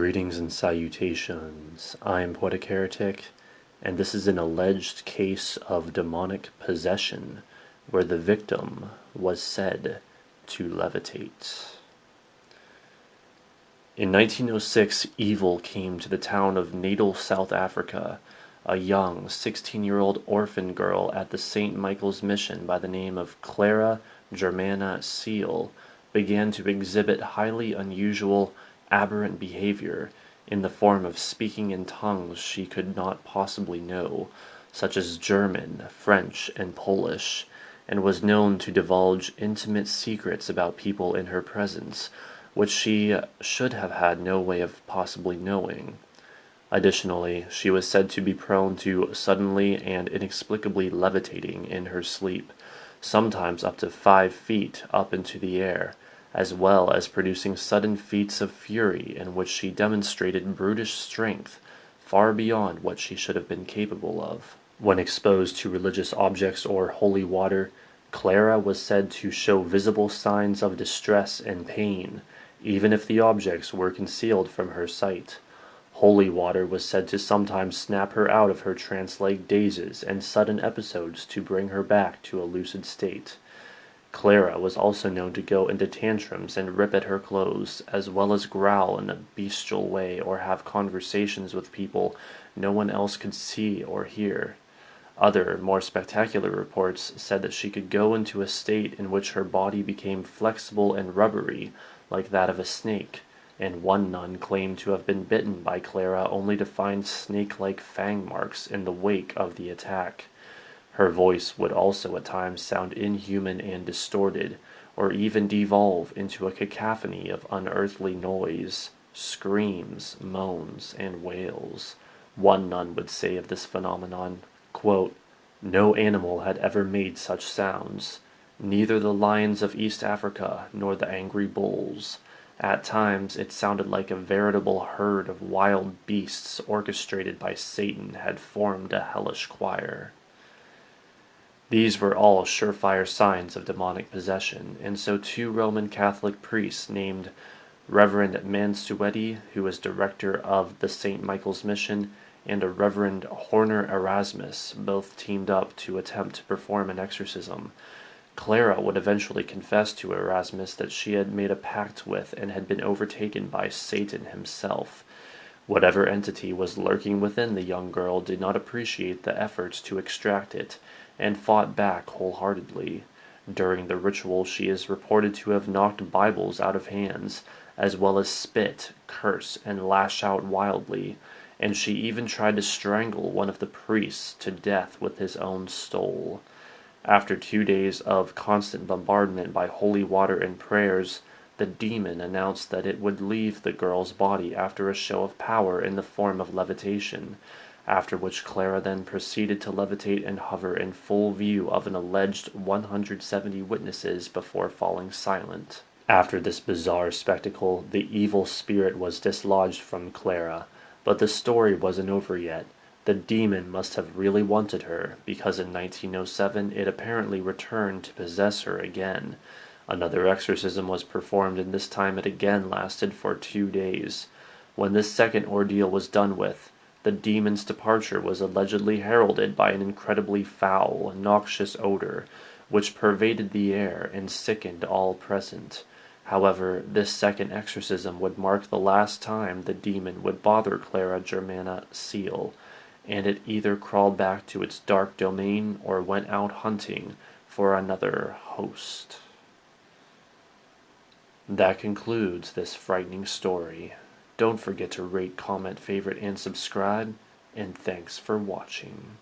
Greetings and salutations. I am Poetic Heretic, and this is an alleged case of demonic possession where the victim was said to levitate. In 1906, evil came to the town of Natal, South Africa. A young 16-year-old orphan girl at the St. Michael's Mission by the name of Clara Germana Seal began to exhibit highly unusual, aberrant behavior in the form of speaking in tongues she could not possibly know, such as German, French, and Polish, and was known to divulge intimate secrets about people in her presence, which she should have had no way of possibly knowing. Additionally, she was said to be prone to suddenly and inexplicably levitating in her sleep, sometimes up to 5 feet up into the air, as well as producing sudden feats of fury in which she demonstrated brutish strength far beyond what she should have been capable of. When exposed to religious objects or holy water, Clara was said to show visible signs of distress and pain, even if the objects were concealed from her sight. Holy water was said to sometimes snap her out of her trance-like dazes and sudden episodes to bring her back to a lucid state. Clara was also known to go into tantrums and rip at her clothes, as well as growl in a bestial way or have conversations with people no one else could see or hear. Other, more spectacular reports said that she could go into a state in which her body became flexible and rubbery, like that of a snake, and one nun claimed to have been bitten by Clara only to find snake-like fang marks in the wake of the attack. Her voice would also at times sound inhuman and distorted, or even devolve into a cacophony of unearthly noise, screams, moans, and wails. One nun would say of this phenomenon, quote, "No animal had ever made such sounds, neither the lions of East Africa nor the angry bulls. At times it sounded like a veritable herd of wild beasts orchestrated by Satan had formed a hellish choir." These were all surefire signs of demonic possession, and so 2 Roman Catholic priests named Reverend Mansueti, who was director of the St. Michael's Mission, and a Reverend Horner Erasmus both teamed up to attempt to perform an exorcism. Clara would eventually confess to Erasmus that she had made a pact with and had been overtaken by Satan himself. Whatever entity was lurking within the young girl did not appreciate the efforts to extract it, and fought back wholeheartedly. During the ritual she is reported to have knocked Bibles out of hands, as well as spit, curse, and lash out wildly, and she even tried to strangle one of the priests to death with his own stole. After 2 days of constant bombardment by holy water and prayers, the demon announced that it would leave the girl's body after a show of power in the form of levitation, after which Clara then proceeded to levitate and hover in full view of an alleged 170 witnesses before falling silent. After this bizarre spectacle, the evil spirit was dislodged from Clara, but the story wasn't over yet. The demon must have really wanted her, because in 1907 it apparently returned to possess her again. Another exorcism was performed, and this time it again lasted for 2 days. When this second ordeal was done with, the demon's departure was allegedly heralded by an incredibly foul, noxious odor, which pervaded the air and sickened all present. However, this second exorcism would mark the last time the demon would bother Clara Germana Seal, and it either crawled back to its dark domain or went out hunting for another host. That concludes this frightening story. Don't forget to rate, comment, favorite, and subscribe, and thanks for watching.